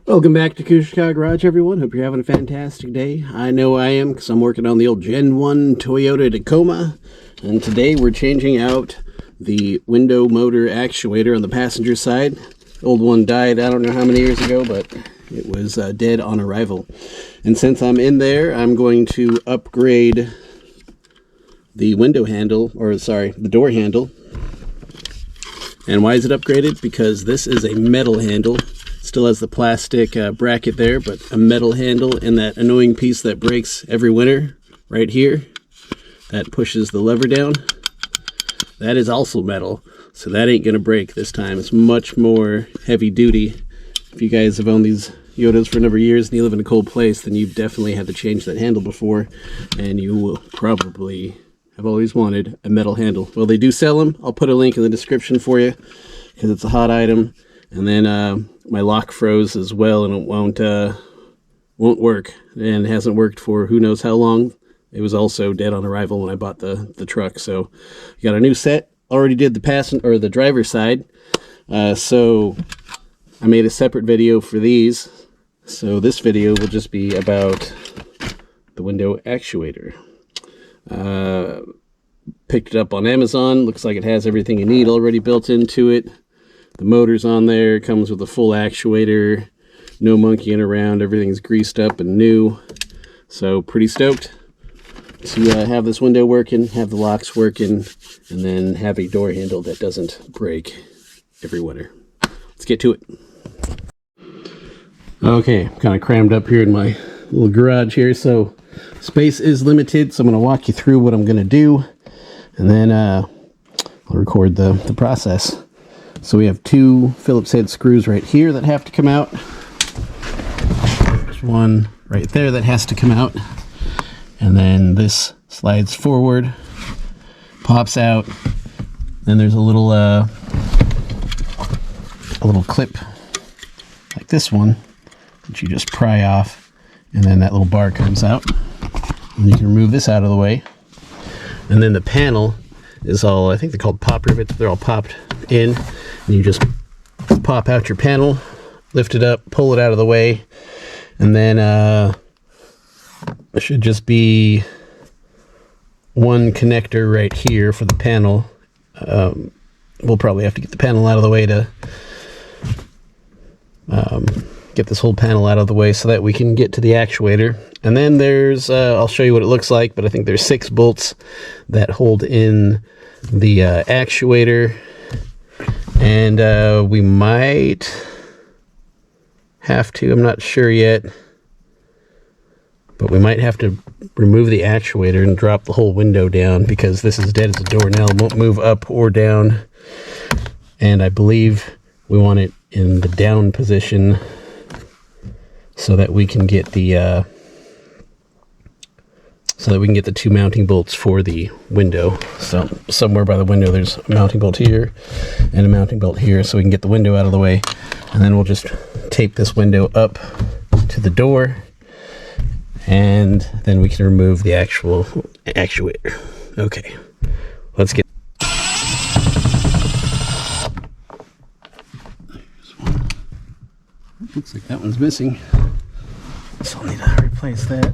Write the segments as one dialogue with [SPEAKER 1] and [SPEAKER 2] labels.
[SPEAKER 1] Welcome back to Kushka Garage, everyone. Hope you're having a fantastic day. I know I am, because I'm working on the old Gen 1 Toyota Tacoma. And today we're changing out the window motor actuator on the passenger side. The old one died, I don't know how many years ago, but it was dead on arrival. And since I'm in there, I'm going to upgrade the window handle, or sorry, the door handle. And why is it upgraded? Because this is a metal handle. Still has the plastic bracket there, but a metal handle, and that annoying piece that breaks every winter right here that pushes the lever down, that is also metal, so that ain't gonna break this time. It's much more heavy duty. If you guys have owned these Toyotas for a number of years and you live in a cold place, then you've definitely had to change that handle before, and you will probably have always wanted a metal handle. Well, they do sell them. I'll put a link in the description for you because it's a hot item. And then my lock froze as well, and it won't work, and hasn't worked for who knows how long. It was also dead on arrival when I bought the truck. So I got a new set. Already did the driver's side. So I made a separate video for these. So this video will just be about the window actuator. Picked it up on Amazon. Looks like it has everything you need already built into it. The motor's on there, comes with a full actuator, no monkeying around, everything's greased up and new. So pretty stoked to have this window working, have the locks working, and then have a door handle that doesn't break every winter. Let's get to it. Okay, I'm kind of crammed up here in my little garage here, so space is limited, so I'm going to walk you through what I'm going to do, and then I'll record the process. So we have two Phillips head screws right here that have to come out. There's one right there that has to come out. And then this slides forward, pops out. Then there's a little clip like this one that you just pry off, and then that little bar comes out. And you can remove this out of the way. And then the panel is all, I think they're called pop rivets. They're all popped in, and you just pop out your panel, lift it up, pull it out of the way, and then there should just be one connector right here for the panel. We'll probably have to get the panel out of the way to get this whole panel out of the way so that we can get to the actuator. And then there's, I'll show you what it looks like, but I think there's 6 bolts that hold in the actuator. And we might have to, I'm not sure yet, but we might have to remove the actuator and drop the whole window down, because this is dead as a doornail. It won't move up or down. And I believe we want it in the down position so that we can get the two mounting bolts for the window. So somewhere by the window there's a mounting bolt here and a mounting bolt here, so we can get the window out of the way. And then we'll just tape this window up to the door, and then we can remove the actual actuator. Okay, let's get. There's one. Looks like that one's missing, so I'll need to replace that.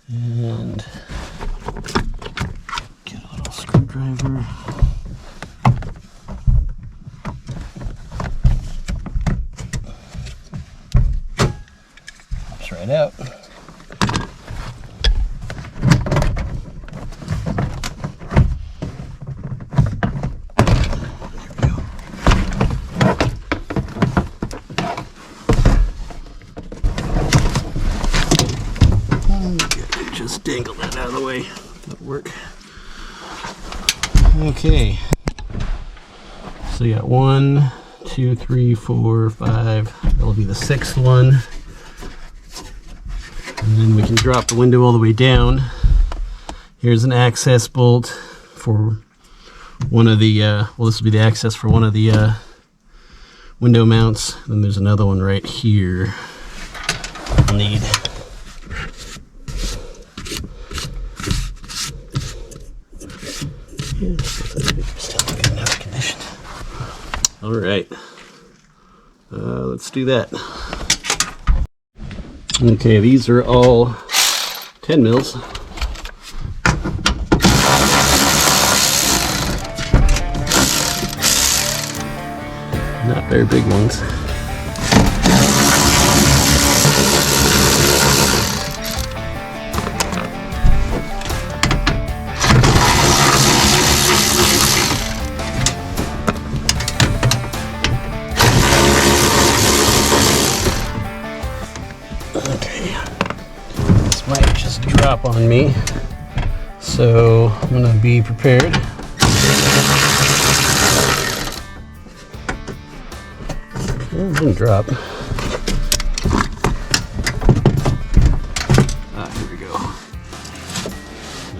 [SPEAKER 1] And get a little screwdriver. Pops right out. Just dangle that out of the way. That'll work. Okay. So you got 1, 2, 3, 4, 5. That'll be the 6th one. And then we can drop the window all the way down. Here's an access bolt for one of the, well, this will be the access for one of the window mounts. Then there's another one right here I'll need. Yeah, still in good enough condition. All right, let's do that. Okay, these are all 10 mils. Not very big ones. Might just drop on me, so I'm gonna be prepared. Well, it didn't drop. Ah, here we go.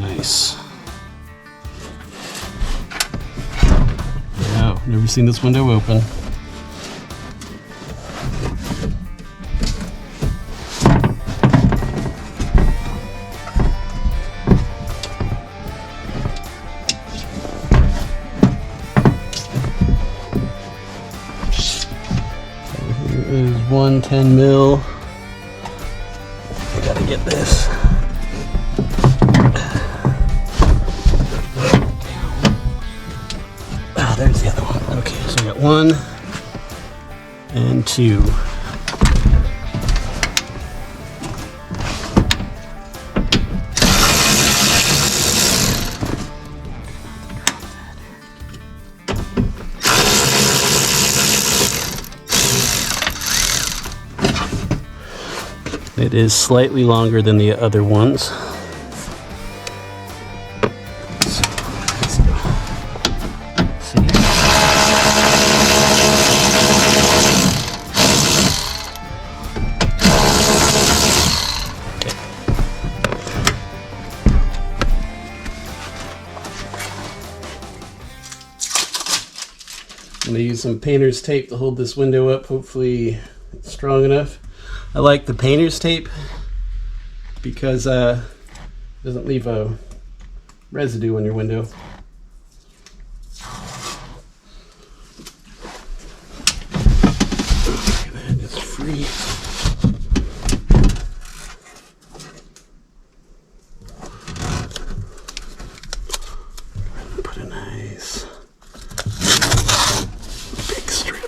[SPEAKER 1] Nice. Wow, never seen this window open. Is 110 mil. I gotta get this. Ah, there's the other one. Okay, so I got 1 and 2. It is slightly longer than the other ones. So, let's go. See? Okay. I'm going to use some painter's tape to hold this window up. Hopefully it's strong enough. I like the painter's tape because it doesn't leave a residue on your window. That is free. Put a nice big strip.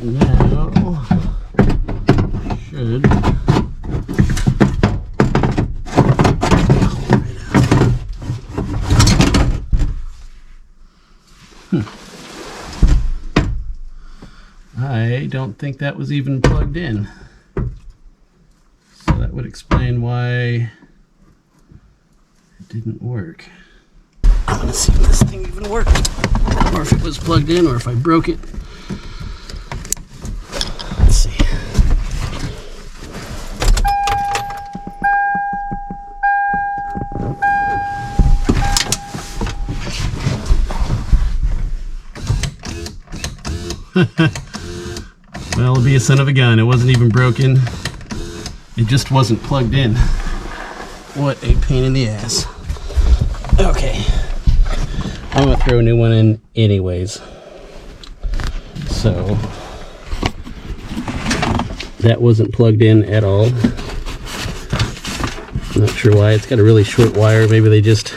[SPEAKER 1] Now, I should I don't think that was even plugged in. So that would explain why it didn't work. I'm gonna see if this thing even worked, or if it was plugged in, or if I broke it. Let's see. Well, it'll be a son of a gun. It wasn't even broken. It just wasn't plugged in. What a pain in the ass. Okay. I'm gonna throw a new one in anyways. So that wasn't plugged in at all. I'm not sure why. It's got a really short wire. Maybe they just,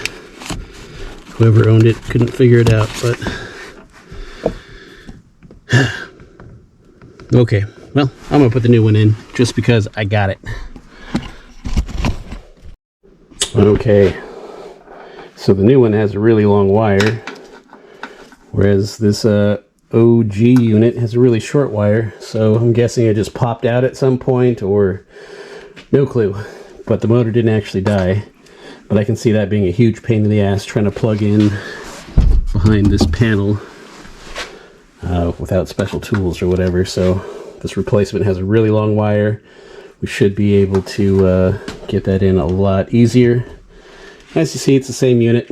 [SPEAKER 1] whoever owned it couldn't figure it out, but okay, well, I'm gonna put the new one in just because I got it. Okay, so the new one has a really long wire, whereas this OG unit has a really short wire, so I'm guessing it just popped out at some point, or no clue. But the motor didn't actually die. But I can see that being a huge pain in the ass trying to plug in behind this panel without special tools or whatever. So this replacement has a really long wire. We should be able to get that in a lot easier. As you see, it's the same unit,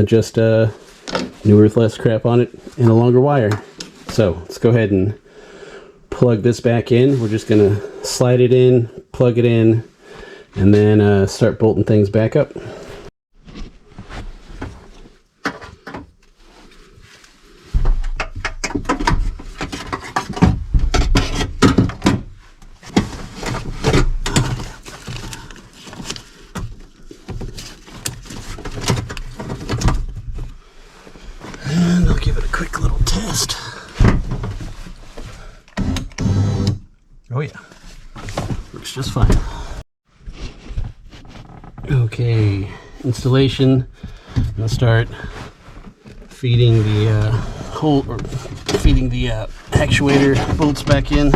[SPEAKER 1] just newer with less crap on it and a longer wire. So let's go ahead and plug this back in. We're just going to slide it in, plug it in, and then start bolting things back up. And I'll give it a quick little test. Oh yeah, works just fine. Okay, installation. I'll start feeding the actuator bolts back in.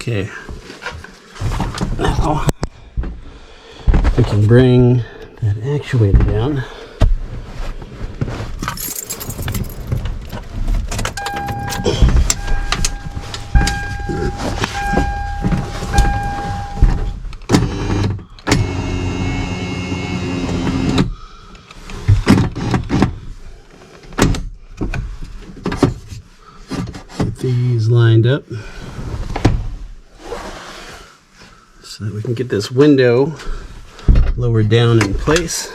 [SPEAKER 1] Okay, now we can bring that actuator down. Get these lined up so that we can get this window lowered down in place.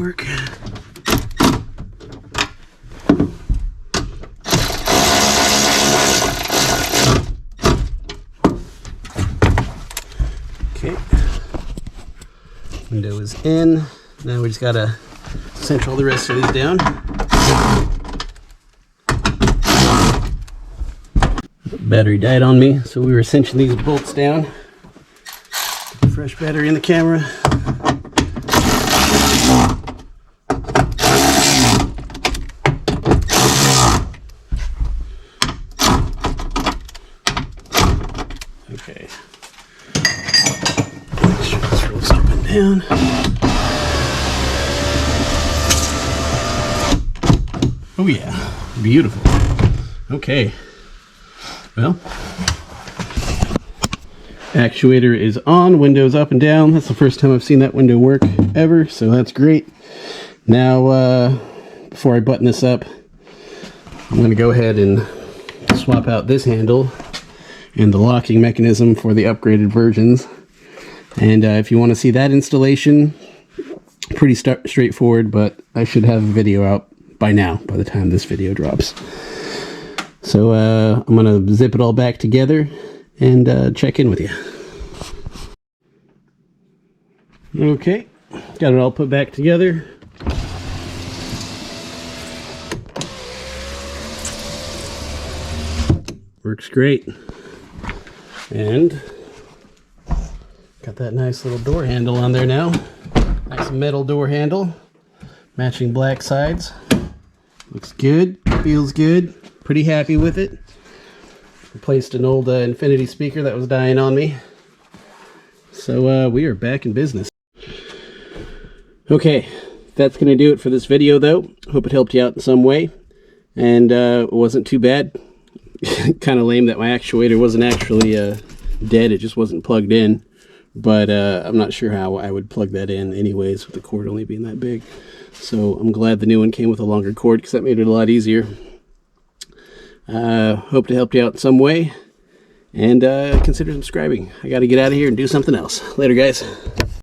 [SPEAKER 1] Work. Okay, window is in. Now we just gotta cinch all the rest of these down. Battery died on me, so we were cinching these bolts down. Fresh battery in the camera. Okay. Make sure this rolls up and down. Oh yeah, beautiful. Okay. Well, actuator is on, windows up and down. That's the first time I've seen that window work ever, so that's great. Now, before I button this up, I'm going to go ahead and swap out this handle and the locking mechanism for the upgraded versions. And if you want to see that installation, pretty straightforward, but I should have a video out by now, by the time this video drops. So I'm going to zip it all back together and check in with you. Okay, got it all put back together. Works great. And got that nice little door handle on there now. Nice metal door handle. Matching black sides. Looks good. Feels good. Pretty happy with it. Replaced an old Infinity speaker that was dying on me. So we are back in business. Okay, That's going to do it for this video, though. Hope it helped you out in some way. And it wasn't too bad. Kind of lame that my actuator wasn't actually dead. It just wasn't plugged in. But I'm not sure how I would plug that in anyways, with the cord only being that big. So I'm glad the new one came with a longer cord, because that made it a lot easier. Hope to help you out in some way. And consider subscribing. I got to get out of here and do something else. Later, guys.